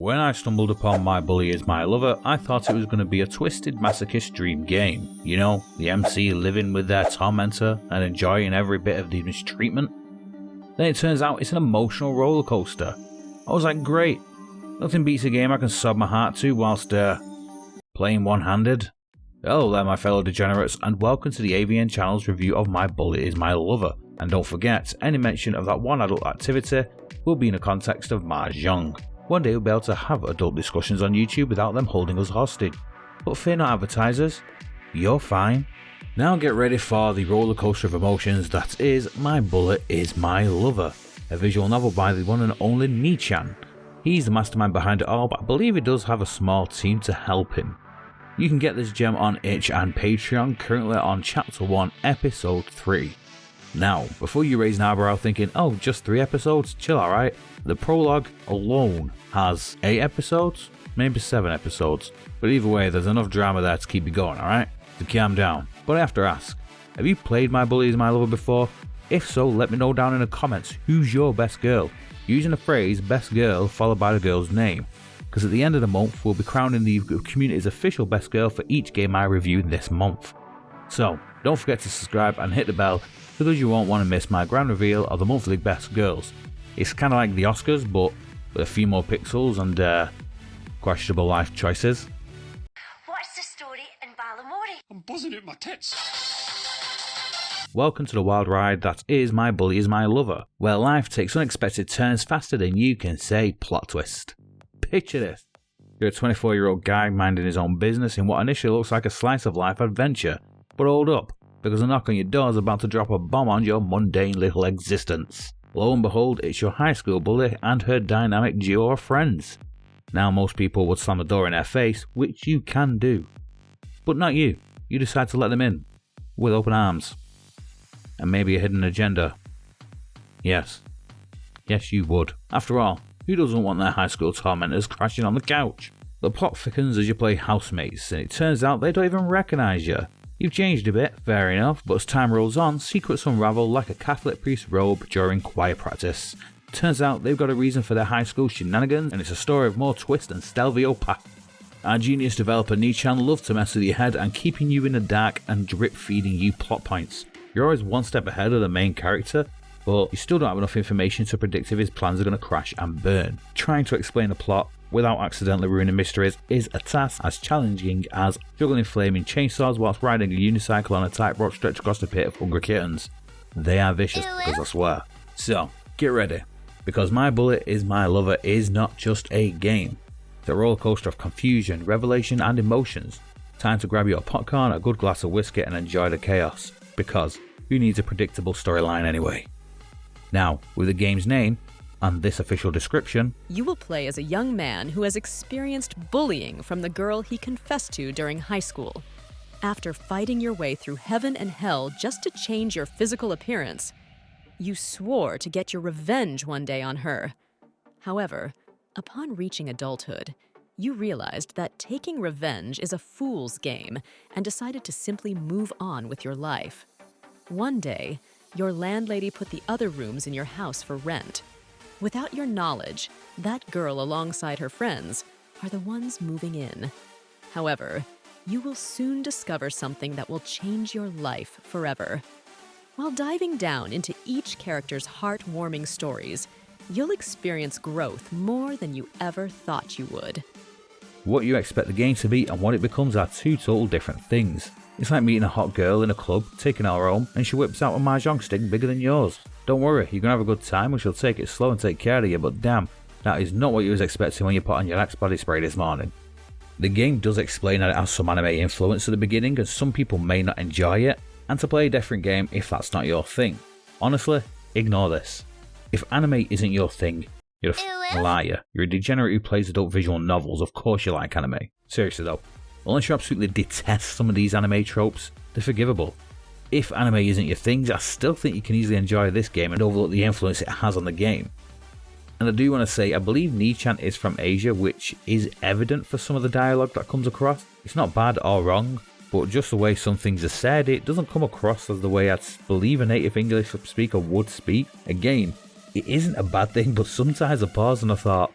When I stumbled upon My Bully Is My Lover, I thought it was going to be a twisted masochist dream game. You know, the MC living with their tormentor and enjoying every bit of the mistreatment. Then it turns out it's an emotional roller coaster. I was like, great, nothing beats a game I can sob my heart to whilst playing one-handed. Hello there my fellow degenerates, and welcome to the AVN channel's review of My Bully Is My Lover. And don't forget, any mention of that one adult activity will be in the context of Mah-jong. One day we'll be able to have adult discussions on YouTube without them holding us hostage. But fear not advertisers, you're fine. Now get ready for the roller coaster of emotions that is My Bully Is My Lover, a visual novel by the one and only Nii-Chan. He's the mastermind behind it all, but I believe he does have a small team to help him. You can get this gem on itch and Patreon, currently on Chapter 1, Episode 3. Now, before you raise an eyebrow thinking, oh, just 3 episodes, chill alright, the prologue alone has 8 episodes, maybe 7 episodes, but either way there's enough drama there to keep you going, alright? To calm down. But I have to ask, have you played My Bully Is My Lover before? If so, let me know down in the comments who's your best girl, using the phrase best girl followed by the girl's name, because at the end of the month we'll be crowning the community's official best girl for each game I review this month. So, don't forget to subscribe and hit the bell because you won't want to miss my grand reveal of the monthly best girls. It's kind of like the Oscars, but with a few more pixels and questionable life choices. What's the story in Balamori? I'm buzzing at my tits. Welcome to the wild ride that is My Bully Is My Lover, where life takes unexpected turns faster than you can say. Plot twist. Picture this. You're a 24-year-old guy minding his own business in what initially looks like a slice of life adventure. But hold up, because a knock on your door is about to drop a bomb on your mundane little existence. Lo and behold, it's your high school bully and her dynamic duo of friends. Now most people would slam the door in their face, which you can do. But not you. You decide to let them in. With open arms. And maybe a hidden agenda. Yes. Yes, you would. After all, who doesn't want their high school tormentors crashing on the couch? The plot thickens as you play housemates, and it turns out they don't even recognise you. You've changed a bit, fair enough, but as time rolls on, secrets unravel like a Catholic priest's robe during choir practice. Turns out they've got a reason for their high school shenanigans, and it's a story of more twist and stealthy path. Our genius developer Nii-Chan loves to mess with your head and keeping you in the dark and drip feeding you plot points. You're always one step ahead of the main character, but you still don't have enough information to predict if his plans are going to crash and burn. Trying to explain the plot without accidentally ruining mysteries is a task as challenging as juggling flaming chainsaws whilst riding a unicycle on a tightrope stretched across a pit of hungry kittens. They are vicious, because I swear. So, get ready, because My Bully Is My Lover is not just a game. It's a roller coaster of confusion, revelation and emotions. Time to grab your popcorn, a good glass of whiskey and enjoy the chaos, because who needs a predictable storyline anyway? Now, with the game's name, and this official description, you will play as a young man who has experienced bullying from the girl he confessed to during high school. After fighting your way through heaven and hell just to change your physical appearance, you swore to get your revenge one day on her. However, upon reaching adulthood, you realized that taking revenge is a fool's game and decided to simply move on with your life. One day, your landlady put the other rooms in your house for rent. Without your knowledge, that girl alongside her friends are the ones moving in. However, you will soon discover something that will change your life forever. While diving down into each character's heartwarming stories, you'll experience growth more than you ever thought you would. what you expect the game to be and what it becomes are two total different things. It's like meeting a hot girl in a club, taking her home, and she whips out a Mah-jong stick bigger than yours. Don't worry, you're gonna have a good time and she'll take it slow and take care of you, but damn, that is not what you was expecting when you put on your Axe body spray this morning. The game does explain that it has some anime influence at the beginning and some people may not enjoy it, and to play a different game if that's not your thing. Honestly, ignore this. If anime isn't your thing, you're a f***ing liar. You're a degenerate who plays adult visual novels, of course you like anime. Seriously though, unless you absolutely detest some of these anime tropes, they're forgivable. If anime isn't your thing, I still think you can easily enjoy this game and overlook the influence it has on the game. And I do want to say, I believe Nii-Chan is from Asia, which is evident for some of the dialogue that comes across. It's not bad or wrong, but just the way some things are said, it doesn't come across as the way I believe a native English speaker would speak. Again, it isn't a bad thing, but sometimes I paused and I thought,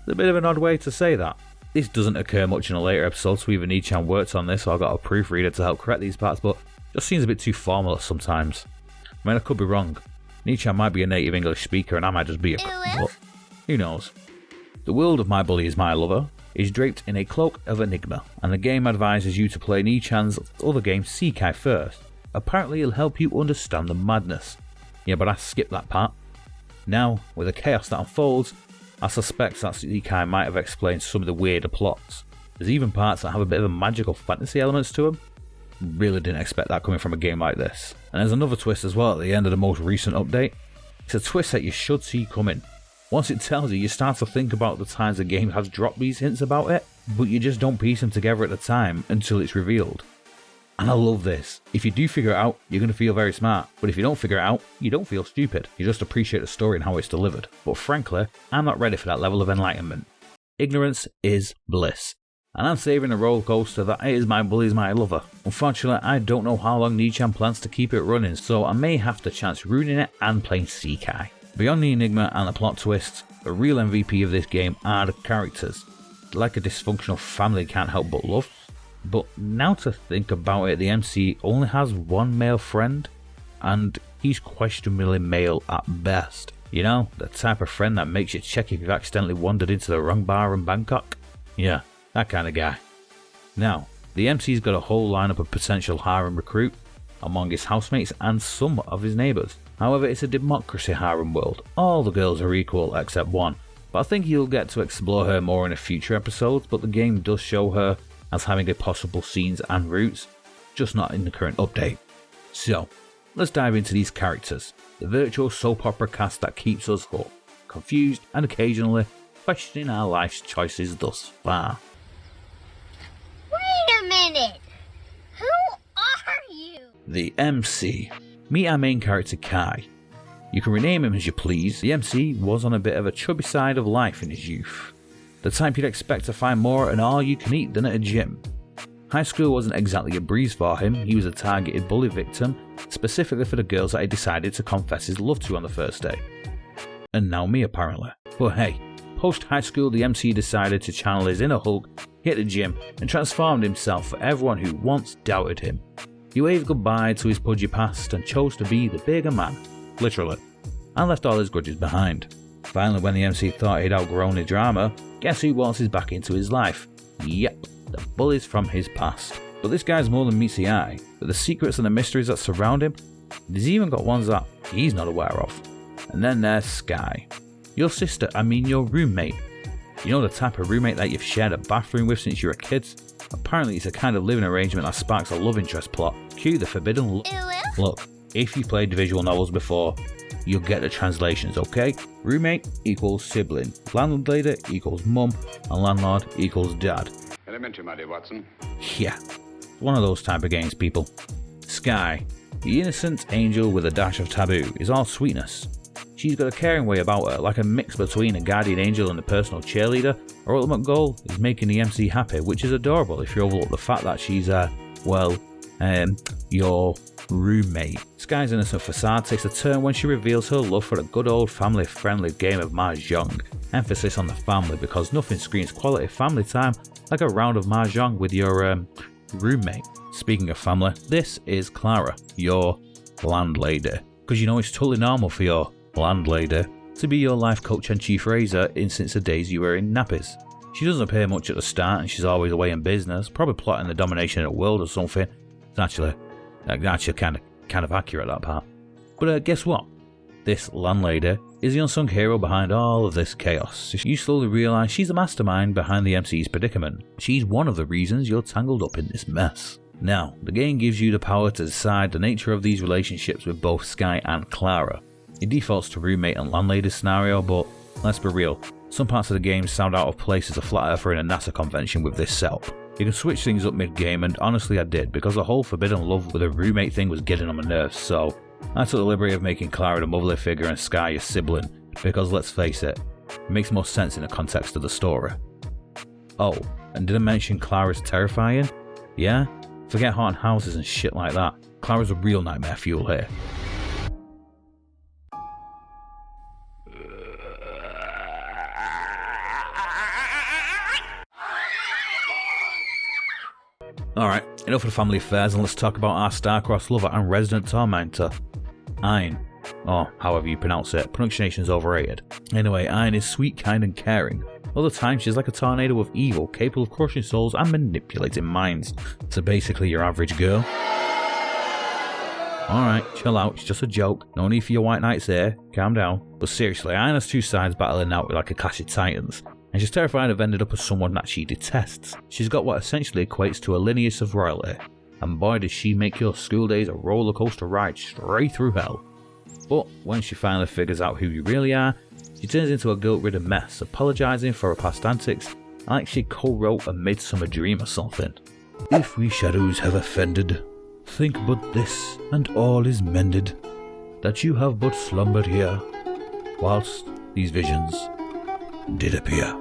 It's a bit of an odd way to say that. This doesn't occur much in a later episode, so either Nii-Chan worked on this or I got a proofreader to help correct these parts, but it just seems a bit too formal sometimes. I mean, I could be wrong. Nii-Chan might be a native English speaker and I might just be a but who knows. The world of My Bully Is My Lover is draped in a cloak of enigma, and the game advises you to play Nii-Chan's other game Skyline first. Apparently it'll help you understand the madness. Yeah, but I skipped that part. Now, with the chaos that unfolds, I suspect that Skyline might have explained some of the weirder plots. There's even parts that have a bit of a magical fantasy elements to them. Really didn't expect that coming from a game like this. And there's another twist as well at the end of the most recent update. It's a twist that you should see coming. Once it tells you, you start to think about the times the game has dropped these hints about it, but you just don't piece them together at the time until it's revealed. And I love this. If you do figure it out, you're going to feel very smart. But if you don't figure it out, you don't feel stupid. You just appreciate the story and how it's delivered. But frankly, I'm not ready for that level of enlightenment. Ignorance is bliss. And I'm saving the roller coaster that is My Bully Is My Lover. Unfortunately, I don't know how long Nii-Chan plans to keep it running, so I may have to chance ruining it and playing Skyline. Beyond the enigma and the plot twists, the real MVP of this game are the characters. Like a dysfunctional family can't help but love. But now to think about it, the MC only has one male friend, and he's questionably male at best. You know, the type of friend that makes you check if you've accidentally wandered into the wrong bar in Bangkok? Yeah, that kind of guy. Now, the MC's got a whole lineup of potential harem recruit among his housemates and some of his neighbours. However, it's a democracy harem world. All the girls are equal except one, but I think you'll get to explore her more in a future episodes, but the game does show her as having a possible scenes and routes, just not in the current update. So, let's dive into these characters, the virtual soap opera cast that keeps us hooked, confused and occasionally questioning our life's choices thus far. Wait a minute! Who are you? The MC. Meet our main character Kai. You can rename him as you please. The MC was on a bit of a chubby side of life in his youth. The type you'd expect to find more an all-you-can-eat than at a gym. High school wasn't exactly a breeze for him. He was a targeted bully victim, specifically for the girls that he decided to confess his love to on the first day. And now me, apparently. But hey, post-high school, the MC decided to channel his inner Hulk, hit the gym, and transformed himself for everyone who once doubted him. He waved goodbye to his pudgy past and chose to be the bigger man, literally, and left all his grudges behind. Finally, when the MC thought he'd outgrown the drama, guess who waltzes back into his life? Yep, the bullies from his past. But this guy's more than meets the eye. But the secrets and the mysteries that surround him, he's even got ones that he's not aware of. And then there's Sky. Your sister, your roommate. You know, the type of roommate that you've shared a bathroom with since you were kids? Apparently it's a kind of living arrangement that sparks a love interest plot. Cue the forbidden Look, if you played visual novels before, you'll get the translations, okay? Roommate equals sibling, landlady equals mum, and landlord equals dad. Elementary, my dear Watson. Yeah, one of those type of games, people. Sky, the innocent angel with a dash of taboo, is all sweetness. She's got a caring way about her, like a mix between a guardian angel and a personal cheerleader. Her ultimate goal is making the MC happy, which is adorable if you overlook the fact that she's, your roommate. Sky's innocent facade takes a turn when she reveals her love for a good old family-friendly game of Mah-jong. Emphasis on the family because nothing screams quality family time like a round of Mah-jong with your roommate. Speaking of family, this is Clara, your landlady. Because you know it's totally normal for your landlady to be your life coach and chief raiser since the days you were in nappies. She doesn't appear much at the start and she's always away in business, probably plotting the domination of the world or something. It's actually kind of accurate, that part. But guess what? This landlady is the unsung hero behind all of this chaos. You slowly realise she's the mastermind behind the MC's predicament. She's one of the reasons you're tangled up in this mess. Now, the game gives you the power to decide the nature of these relationships with both Sky and Clara. It defaults to roommate and landlady scenario, but let's be real, some parts of the game sound out of place as a flat earther in a NASA convention with this setup. You can switch things up mid-game, and honestly I did, because the whole forbidden love with a roommate thing was getting on my nerves, so I took the liberty of making Clara the motherly figure and Sky your sibling, because let's face it makes more sense in the context of the story. Oh, and did I mention Clara's terrifying? Yeah? Forget haunted houses and shit like that. Clara's a real nightmare fuel here. Alright, enough of the family affairs and let's talk about our star-crossed lover and resident tormentor, Ayn. Or however you pronounce it, pronunciation's overrated. Anyway, Ayn is sweet, kind and caring. Other times she's like a tornado of evil, capable of crushing souls and manipulating minds. So basically your average girl. Alright, chill out, it's just a joke. No need for your white knights here, calm down. But seriously, Ayn has two sides battling out like a clash of titans. And she's terrified of ending up as someone that she detests. She's got what essentially equates to a lineage of royalty. And boy does she make your school days a roller coaster ride straight through hell. But when she finally figures out who you really are, she turns into a guilt-ridden mess, apologising for her past antics, like she co-wrote A Midsummer Dream or something. If we shadows have offended, think but this, and all is mended, that you have but slumbered here, whilst these visions did appear.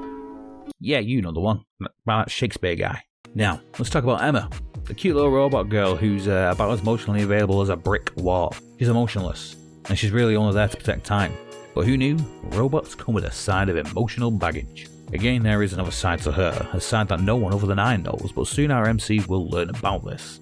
Yeah, you know the one, that Shakespeare guy. Now, let's talk about Emma, the cute little robot girl who's about as emotionally available as a brick wall. She's emotionless, and she's really only there to protect time. But who knew? Robots come with a side of emotional baggage. Again, there is another side to her, a side that no one other than I knows, but soon our MC will learn about this.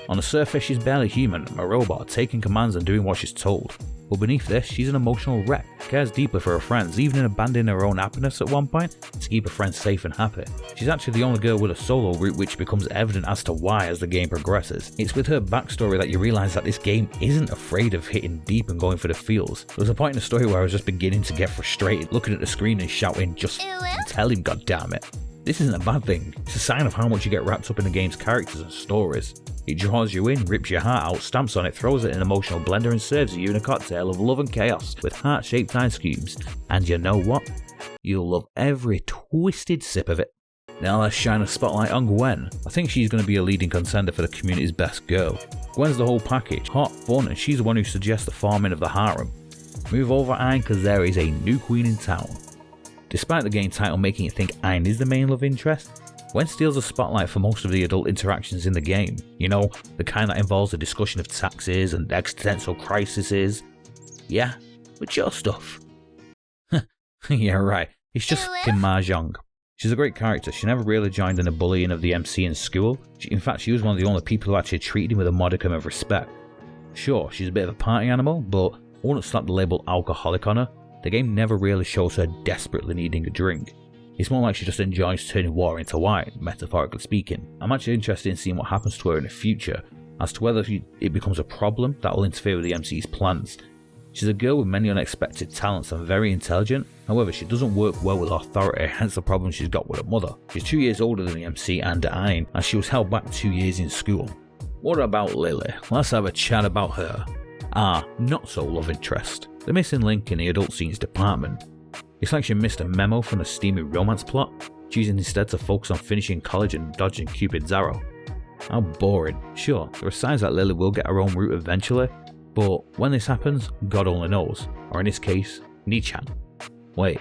On the surface, she's barely human, a robot, taking commands and doing what she's told. But beneath this, she's an emotional wreck, cares deeply for her friends, even abandoning her own happiness at one point to keep her friends safe and happy. She's actually the only girl with a solo route, which becomes evident as to why as the game progresses. It's with her backstory that you realise that this game isn't afraid of hitting deep and going for the feels. There was a point in the story where I was just beginning to get frustrated, looking at the screen and shouting, just tell him, goddammit. This isn't a bad thing, it's a sign of how much you get wrapped up in the game's characters and stories. It draws you in, rips your heart out, stamps on it, throws it in an emotional blender and serves you in a cocktail of love and chaos with heart-shaped ice cubes. And you know what? You'll love every twisted sip of it. Now let's shine a spotlight on Gwen. I think she's going to be a leading contender for the community's best girl. Gwen's the whole package, hot, fun, and she's the one who suggests the forming of the harem. Move over Ayn because there is a new queen in town. Despite the game title making you think Ayn is the main love interest, Gwen steals the spotlight for most of the adult interactions in the game. You know, the kind that involves the discussion of taxes and existential crises. Yeah, mature stuff. Yeah, right, it's just fucking Mah-jong. She's a great character. She never really joined in the bullying of the MC in school. In fact, she was one of the only people who actually treated him with a modicum of respect. Sure, she's a bit of a party animal, but I wouldn't slap the label alcoholic on her. The game never really shows her desperately needing a drink. It's more like she just enjoys turning water into wine, metaphorically speaking. I'm actually interested in seeing what happens to her in the future, as to whether it becomes a problem that will interfere with the MC's plans. She's a girl with many unexpected talents and very intelligent, however she doesn't work well with authority, hence the problem she's got with her mother. She's 2 years older than the MC and Ayn, as she was held back 2 years in school. What about Lily? Let's have a chat about her. Our not so love interest. The missing link in the adult scenes department. It's like she missed a memo from the steamy romance plot, choosing instead to focus on finishing college and dodging Cupid's arrow. How boring. Sure, there are signs that Lily will get her own route eventually, but when this happens, God only knows. Or in this case, Nii-Chan. Wait,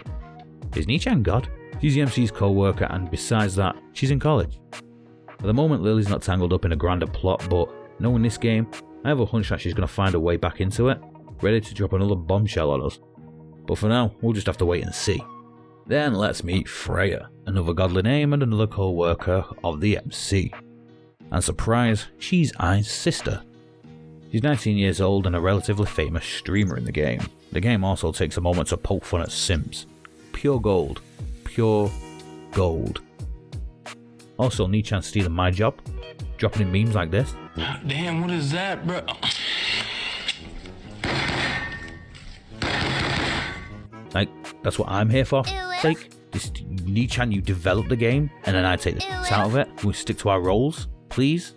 is Nii-Chan God? She's the MC's co-worker, and besides that, she's in college. At the moment, Lily's not tangled up in a grander plot, but knowing this game, I have a hunch that she's going to find her way back into it, ready to drop another bombshell on us. But for now, we'll just have to wait and see. Then let's meet Freya, another godly name and another co-worker of the MC. And surprise, she's Ayn's sister. She's 19 years old and a relatively famous streamer in the game. The game also takes a moment to poke fun at Sims. Pure gold. Pure gold. Also, Nii-Chan stealing my job, dropping in memes like this. Damn, what is that, bro? Like, that's what I'm here for. Like, this Nii-Chan, you develop the game, and then I take the piss out of it. Can we stick to our roles, please?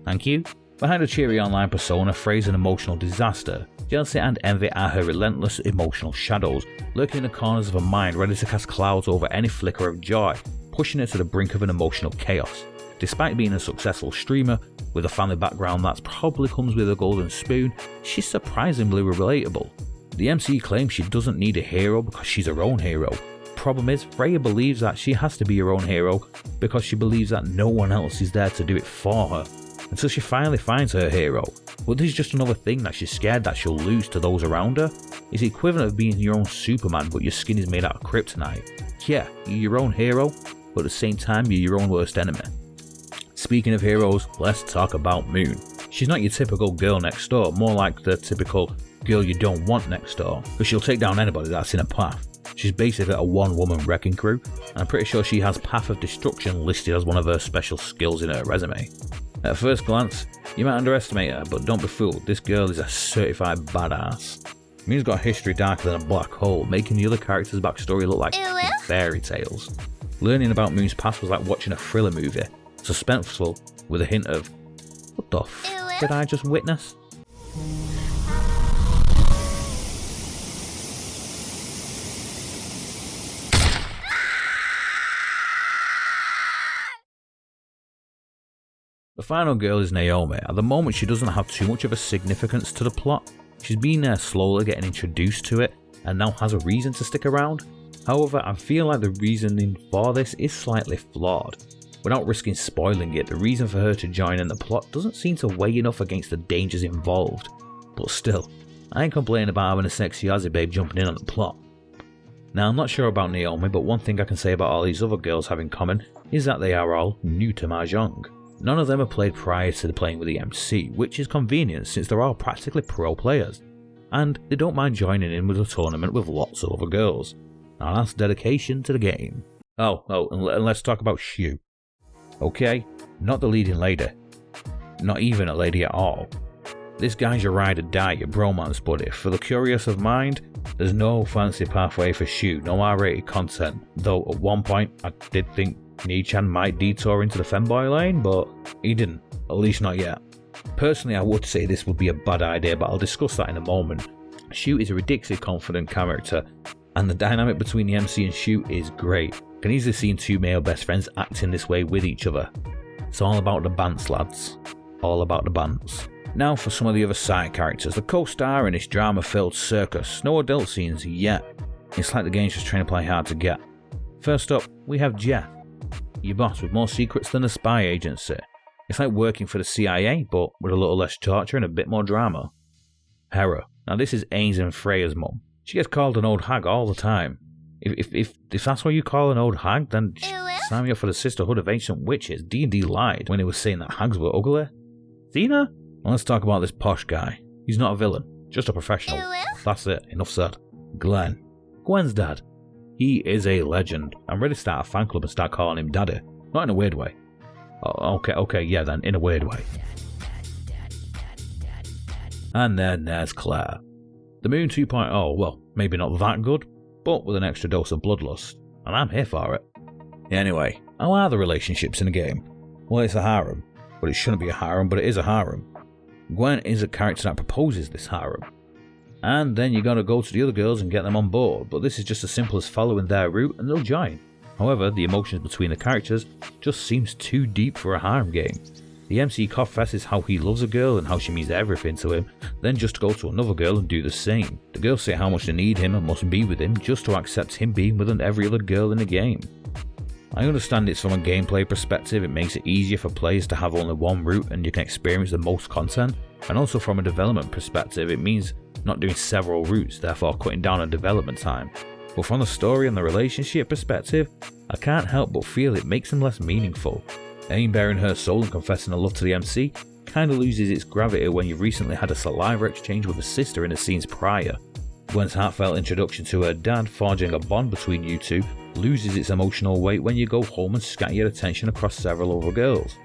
Thank you. Behind a cheery online persona, Freya's an emotional disaster. Jealousy and envy are her relentless emotional shadows, lurking in the corners of her mind, ready to cast clouds over any flicker of joy, pushing her to the brink of an emotional chaos. Despite being a successful streamer, with a family background that probably comes with a golden spoon, she's surprisingly relatable. The MC claims she doesn't need a hero because she's her own hero. Problem is, Freya believes that she has to be her own hero because she believes that no one else is there to do it for her, until she finally finds her hero. But this is just another thing that she's scared that she'll lose to those around her. It's the equivalent of being your own Superman but your skin is made out of kryptonite. Yeah, you're your own hero, but at the same time you're your own worst enemy. Speaking of heroes, let's talk about Moon. She's not your typical girl next door, more like the typical girl you don't want next door, because she'll take down anybody that's in her path. She's basically a one-woman wrecking crew, and I'm pretty sure she has Path of Destruction listed as one of her special skills in her resume. At first glance, you might underestimate her, but don't be fooled, this girl is a certified badass. Moon's got a history darker than a black hole, making the other characters' backstory look like fairy tales. Learning about Moon's past was like watching a thriller movie, suspenseful with a hint of, what the f did I just witness? The final girl is Naomi. At the moment she doesn't have too much of a significance to the plot. She's been there slowly getting introduced to it and now has a reason to stick around. However, I feel like the reasoning for this is slightly flawed. Without risking spoiling it, the reason for her to join in the plot doesn't seem to weigh enough against the dangers involved. But still, I ain't complaining about having a sexy Aussie babe jumping in on the plot. Now I'm not sure about Naomi, but one thing I can say about all these other girls have in common is that they are all new to Mah-jong. None of them have played prior to playing with the MC, which is convenient since they're all practically pro players. And they don't mind joining in with a tournament with lots of other girls. Now that's dedication to the game. Oh, and let's talk about Shu. Okay, not the leading lady. Not even a lady at all. This guy's your ride or die, your bromance buddy. For the curious of mind, there's no fancy pathway for Shu, no R-rated content. Though at one point I did think Nii-Chan might detour into the femboy lane, but he didn't, at least not yet. Personally, I would say this would be a bad idea, but I'll discuss that in a moment. Shu is a ridiculously confident character, and the dynamic between the MC and Shu is great. Can easily see two male best friends acting this way with each other. It's all about the bants, lads. All about the bants. Now for some of the other side characters. The co-star in this drama-filled circus. No adult scenes yet. It's like the game's just trying to play hard to get. First up, we have Jeff, your boss with more secrets than a spy agency. It's like working for the CIA, but with a little less torture and a bit more drama. Hera. Now this is Ains and Freya's mum. She gets called an old hag all the time. If that's what you call an old hag, then sign me up for the Sisterhood of Ancient Witches. D&D lied when he was saying that hags were ugly. Zena? Well, let's talk about this posh guy. He's not a villain, just a professional. That's it, enough said. Glenn. Gwen's dad. He is a legend. I'm ready to start a fan club and start calling him daddy. Not in a weird way. Oh, okay, yeah then, in a weird way. And then there's Claire. The Moon 2.0, well, maybe not that good, but with an extra dose of bloodlust, and I'm here for it. Anyway, how are the relationships in the game? Well, it's a harem, but it shouldn't be a harem, but it is a harem. Gwen is a character that proposes this harem. And then you gotta go to the other girls and get them on board, but this is just as simple as following their route and they'll join. However, the emotions between the characters just seems too deep for a harem game. The MC confesses how he loves a girl and how she means everything to him, then just go to another girl and do the same. The girls say how much they need him and must be with him just to accept him being with every other girl in the game. I understand it's from a gameplay perspective, it makes it easier for players to have only one route and you can experience the most content, and also from a development perspective it means not doing several routes, therefore cutting down on development time. But from the story and the relationship perspective, I can't help but feel it makes them less meaningful. Aim bearing her soul and confessing her love to the MC kinda loses its gravity when you've recently had a saliva exchange with a sister in the scenes prior. Gwen's heartfelt introduction to her dad, forging a bond between you two, loses its emotional weight when you go home and scatter your attention across several other girls.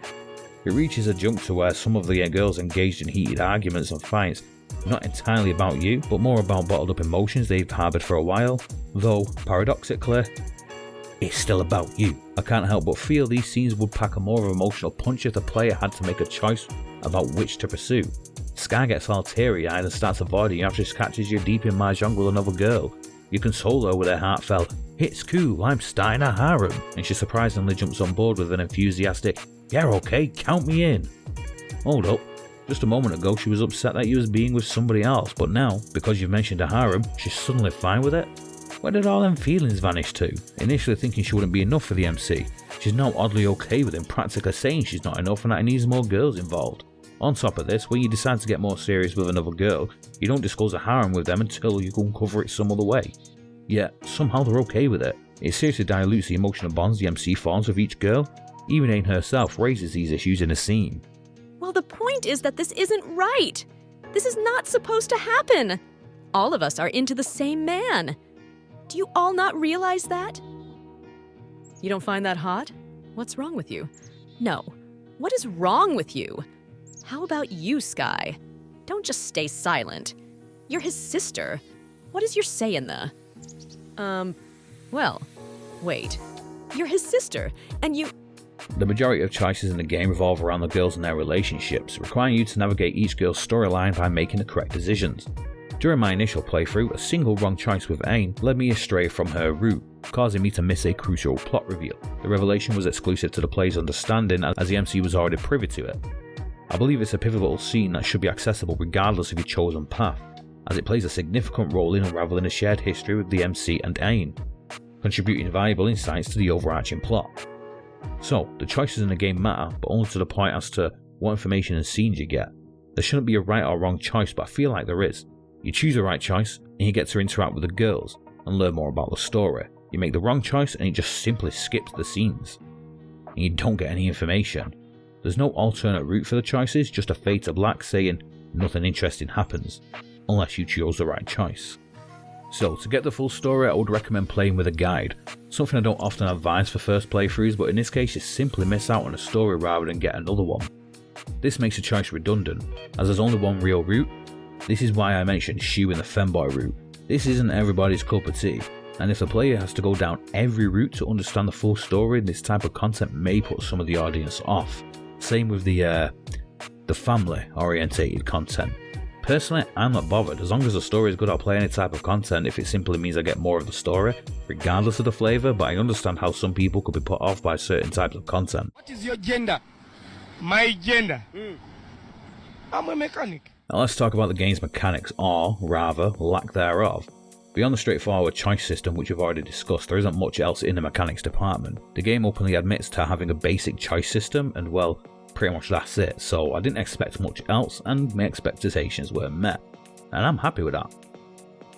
It reaches a juncture where some of the girls engaged in heated arguments and fights, not entirely about you, but more about bottled up emotions they've harboured for a while, though, paradoxically, it's still about you. I can't help but feel these scenes would pack a more of an emotional punch if the player had to make a choice about which to pursue. Sky gets all teary-eyed and starts avoiding you after she catches you deep in Mah-jong with another girl. You console her with her heartfelt, "It's cool, I'm starting a harem," and she surprisingly jumps on board with an enthusiastic, "Yeah, okay, count me in." Hold up, just a moment ago she was upset that you was being with somebody else, but now, because you've mentioned a harem, she's suddenly fine with it? Where did all them feelings vanish to? Initially thinking she wouldn't be enough for the MC, she's now oddly okay with him practically saying she's not enough and that he needs more girls involved. On top of this, when you decide to get more serious with another girl, you don't disclose a harem with them until you can uncover it some other way. Yet, somehow they're okay with it. It seriously dilutes the emotional bonds the MC forms with each girl. Even Aang herself raises these issues in a scene. Well, the point is that this isn't right. This is not supposed to happen. All of us are into the same man. Do you all not realize that? You don't find that hot? What's wrong with you? No. What is wrong with you? How about you, Sky? Don't just stay silent. You're his sister. What is your say in the... Well, wait. You're his sister, and you... The majority of choices in the game revolve around the girls and their relationships, requiring you to navigate each girl's storyline by making the correct decisions. During my initial playthrough, a single wrong choice with Aang led me astray from her route, causing me to miss a crucial plot reveal. The revelation was exclusive to the player's understanding as the MC was already privy to it. I believe it's a pivotal scene that should be accessible regardless of your chosen path, as it plays a significant role in unraveling a shared history with the MC and Aang, contributing valuable insights to the overarching plot. So, the choices in the game matter, but only to the point as to what information and scenes you get. There shouldn't be a right or wrong choice, but I feel like there is. You choose the right choice, and you get to interact with the girls, and learn more about the story. You make the wrong choice, and it just simply skips the scenes. And you don't get any information. There's no alternate route for the choices, just a fade to black saying nothing interesting happens, unless you chose the right choice. So, to get the full story, I would recommend playing with a guide, something I don't often advise for first playthroughs, but in this case you simply miss out on a story rather than get another one. This makes a choice redundant, as there's only one real route. This is why I mentioned Shu in the femboy route. This isn't everybody's cup of tea, and if the player has to go down every route to understand the full story, this type of content may put some of the audience off. Same with the family orientated content. Personally, I'm not bothered. As long as the story is good, I'll play any type of content if it simply means I get more of the story, regardless of the flavour, but I understand how some people could be put off by certain types of content. What is your gender? My gender? I'm a mechanic. Now let's talk about the game's mechanics, or rather, lack thereof. Beyond the straightforward choice system which we've already discussed, there isn't much else in the mechanics department. The game openly admits to having a basic choice system, and well, pretty much that's it, so I didn't expect much else, and my expectations were met, and I'm happy with that.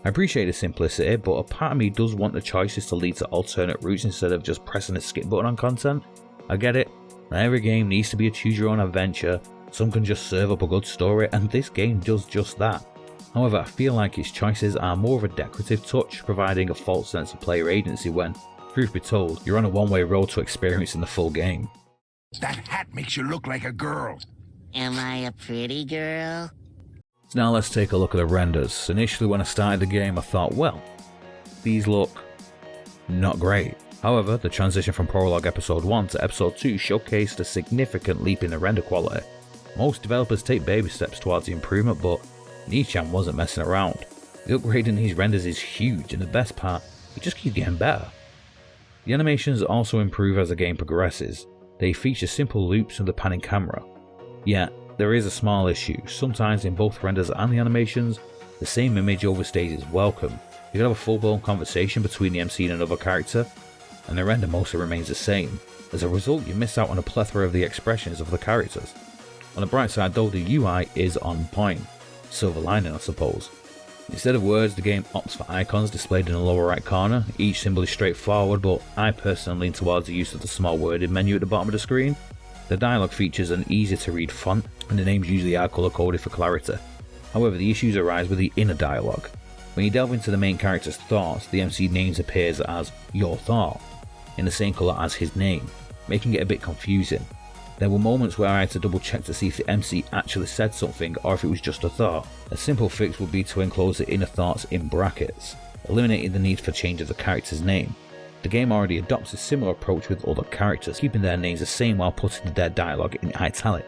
I appreciate the simplicity, but a part of me does want the choices to lead to alternate routes instead of just pressing the skip button on content. I get it, every game needs to be a choose your own adventure, some can just serve up a good story, and this game does just that. However, I feel like its choices are more of a decorative touch, providing a false sense of player agency when, truth be told, you're on a one-way road to experiencing the full game. That hat makes you look like a girl. Am I a pretty girl? So now let's take a look at the renders. Initially when I started the game I thought, well, these look not great. However, the transition from Prologue Episode 1 to Episode 2 showcased a significant leap in the render quality. Most developers take baby steps towards the improvement, but Nii-Chan wasn't messing around. The upgrade in these renders is huge, and the best part, it just keeps getting better. The animations also improve as the game progresses. They feature simple loops of the panning camera. Yet, there is a small issue. Sometimes in both renders and the animations, the same image overstays its welcome. You can have a full-blown conversation between the MC and another character, and the render mostly remains the same. As a result, you miss out on a plethora of the expressions of the characters. On the bright side though, the UI is on point. Silver lining, I suppose. Instead of words, the game opts for icons displayed in the lower right corner. Each symbol is straightforward, but I personally lean towards the use of the small worded menu at the bottom of the screen. The dialogue features an easy to read font, and the names usually are colour coded for clarity. However, the issues arise with the inner dialogue. When you delve into the main character's thoughts, the MC names appears as your thought, in the same colour as his name, making it a bit confusing. There were moments where I had to double check to see if the MC actually said something or if it was just a thought. A simple fix would be to enclose the inner thoughts in brackets, eliminating the need for change of the character's name. The game already adopts a similar approach with other characters, keeping their names the same while putting their dialogue in italic.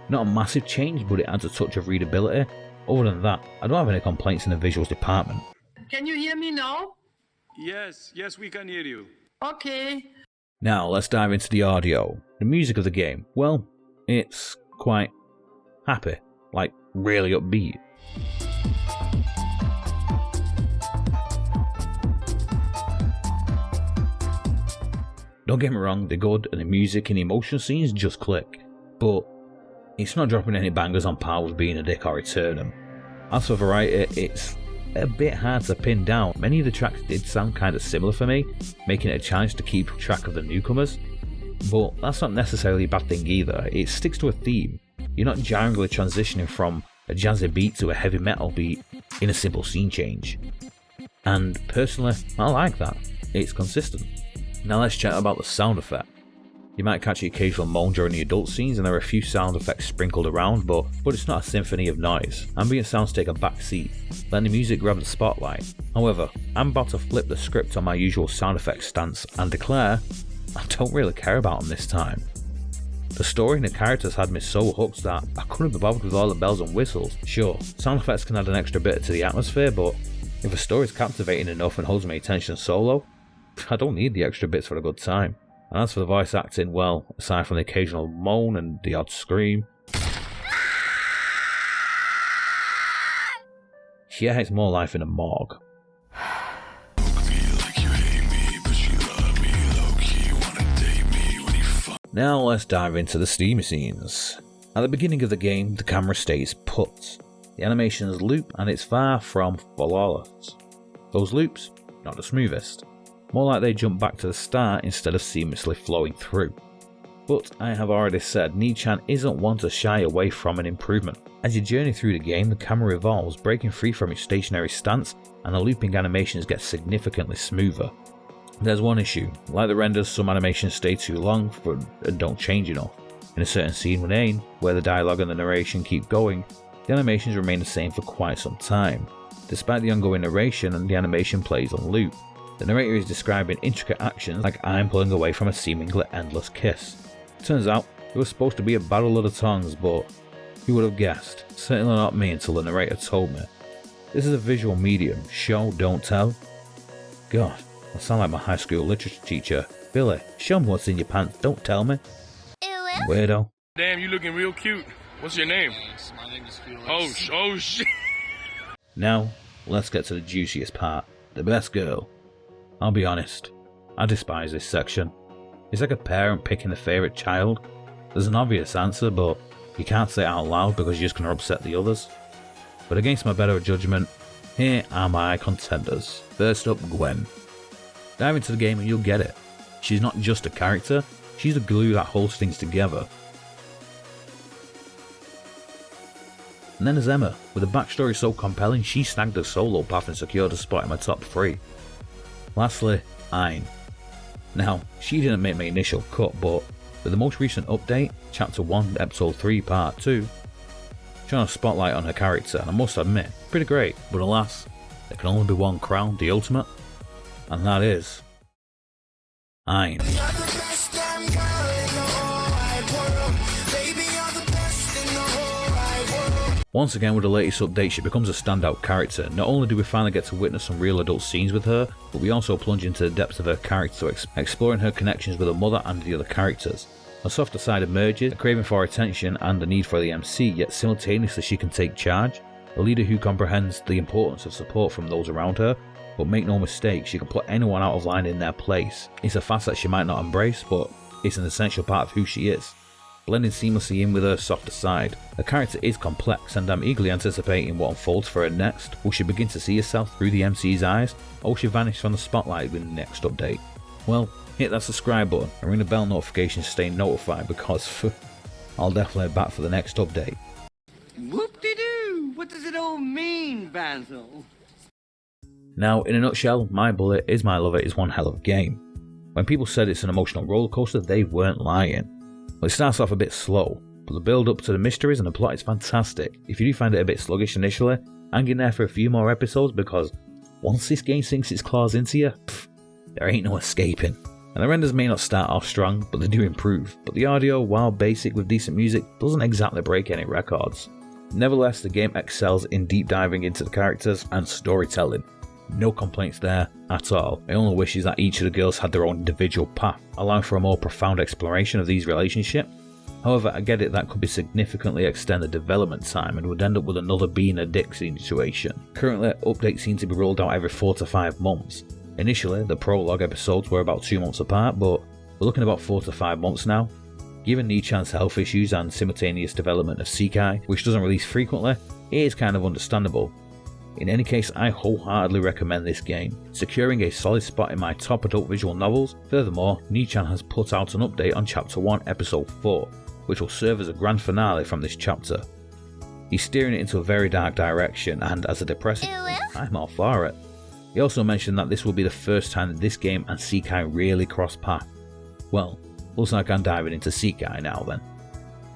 Not a massive change, but it adds a touch of readability. Other than that, I don't have any complaints in the visuals department. Can you hear me now? Yes, we can hear you. Okay. Now let's dive into the audio. The music of the game, well, it's quite happy, like really upbeat. Don't get me wrong, they're good and the music and the emotional scenes just click, but it's not dropping any bangers on par with being a Dick or Eternum. As for variety, it's a bit hard to pin down. Many of the tracks did sound kind of similar for me, making it a challenge to keep track of the newcomers. But that's not necessarily a bad thing either, it sticks to a theme. You're not jarringly transitioning from a jazzy beat to a heavy metal beat in a simple scene change. And personally, I like that, it's consistent. Now let's chat about the sound effect. You might catch the occasional moan during the adult scenes and there are a few sound effects sprinkled around, but it's not a symphony of noise. Ambient sounds take a back seat, letting the music grab the spotlight. However, I'm about to flip the script on my usual sound effects stance and declare I don't really care about them this time. The story and the characters had me so hooked that I couldn't be bothered with all the bells and whistles. Sure, sound effects can add an extra bit to the atmosphere, but if a story is captivating enough and holds my attention solo, I don't need the extra bits for a good time. And as for the voice acting, well, aside from the occasional moan and the odd scream, yeah, it's more life in a morgue. Now let's dive into the steamy scenes. At the beginning of the game, the camera stays put. The animations loop and it's far from flawless. Those loops, not the smoothest. More like they jump back to the start instead of seamlessly flowing through. But I have already said Nii-Chan isn't one to shy away from an improvement. As you journey through the game, the camera evolves, breaking free from its stationary stance and the looping animations get significantly smoother. There's one issue, like the renders, some animations stay too long and don't change enough. In a certain scene with Ain, where the dialogue and the narration keep going, the animations remain the same for quite some time. Despite the ongoing narration and the animation plays on loop, the narrator is describing intricate actions like I'm pulling away from a seemingly endless kiss. Turns out, it was supposed to be a battle of the tongues, but who would have guessed? Certainly not me until the narrator told me. This is a visual medium, show, don't tell. God, I sound like my high school literature teacher. Billy, show me what's in your pants, don't tell me. Weirdo. Damn, you looking real cute. What's your name? My name is Felix. Oh shit. Now, let's get to the juiciest part. The best girl. I'll be honest, I despise this section. It's like a parent picking a favourite child. There's an obvious answer, but you can't say it out loud because you're just going to upset the others. But against my better judgment, here are my contenders. First up, Gwen. Dive into the game and you'll get it. She's not just a character, she's the glue that holds things together. And then there's Emma, with a backstory so compelling she snagged a solo path and secured a spot in my top 3. Lastly, Ain. Now, she didn't make my initial cut, but with the most recent update, Chapter 1, Episode 3, Part 2, shone a spotlight on her character, and I must admit, pretty great, but alas, there can only be one crown, the ultimate, and that is Ain. Once again with the latest update, she becomes a standout character. Not only do we finally get to witness some real adult scenes with her, but we also plunge into the depths of her character, exploring her connections with her mother and the other characters. A softer side emerges, a craving for attention and the need for the MC, yet simultaneously she can take charge. A leader who comprehends the importance of support from those around her, but make no mistake, she can put anyone out of line in their place. It's a facet she might not embrace, but it's an essential part of who she is. Blending seamlessly in with her softer side. Her character is complex and I'm eagerly anticipating what unfolds for her next. Will she begin to see herself through the MC's eyes, or will she vanish from the spotlight with the next update? Well, hit that subscribe button and ring the bell notification to stay notified because I'll definitely be back for the next update. Whoop-de-doo! What does it all mean, Basil? Now, in a nutshell, My Bullet Is My Lover is one hell of a game. When people said it's an emotional rollercoaster, they weren't lying. Well, it starts off a bit slow, but the build up to the mysteries and the plot is fantastic. If you do find it a bit sluggish initially, hang in there for a few more episodes because once this game sinks its claws into you, there ain't no escaping. And the renders may not start off strong, but they do improve. But the audio, while basic with decent music, doesn't exactly break any records. Nevertheless, the game excels in deep diving into the characters and storytelling. No complaints there at all. My only wish is that each of the girls had their own individual path, allowing for a more profound exploration of these relationships. However, I get it that could be significantly extend the development time and would end up with another being a dick situation. Currently, updates seem to be rolled out every 4 to 5 months. Initially, the prologue episodes were about 2 months apart, but we're looking about 4 to 5 months now. Given Nii-Chan's health issues and simultaneous development of Sekai, which doesn't release frequently, it is kind of understandable. In any case, I wholeheartedly recommend this game, securing a solid spot in my top adult visual novels. Furthermore, Nii-Chan has put out an update on Chapter 1, Episode 4, which will serve as a grand finale from this chapter. He's steering it into a very dark direction, and as a depressing I'm all for it. He also mentioned that this will be the first time that this game and Sekai really cross paths. Well, looks like I'm diving into Sekai now then.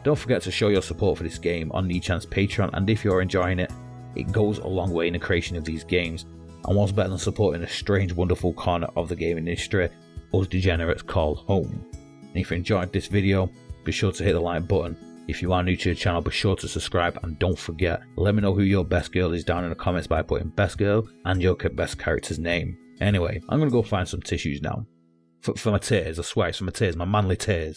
Don't forget to show your support for this game on Nii-Chan's Patreon, and if you're enjoying it, it goes a long way in the creation of these games, and what's better than supporting a strange wonderful corner of the gaming industry us degenerates call home. And if you enjoyed this video, be sure to hit the like button. If you are new to the channel, be sure to subscribe, and don't forget, let me know who your best girl is down in the comments by putting best girl and your best character's name. Anyway, I'm gonna go find some tissues now. For my tears, I swear it's for my tears, my manly tears.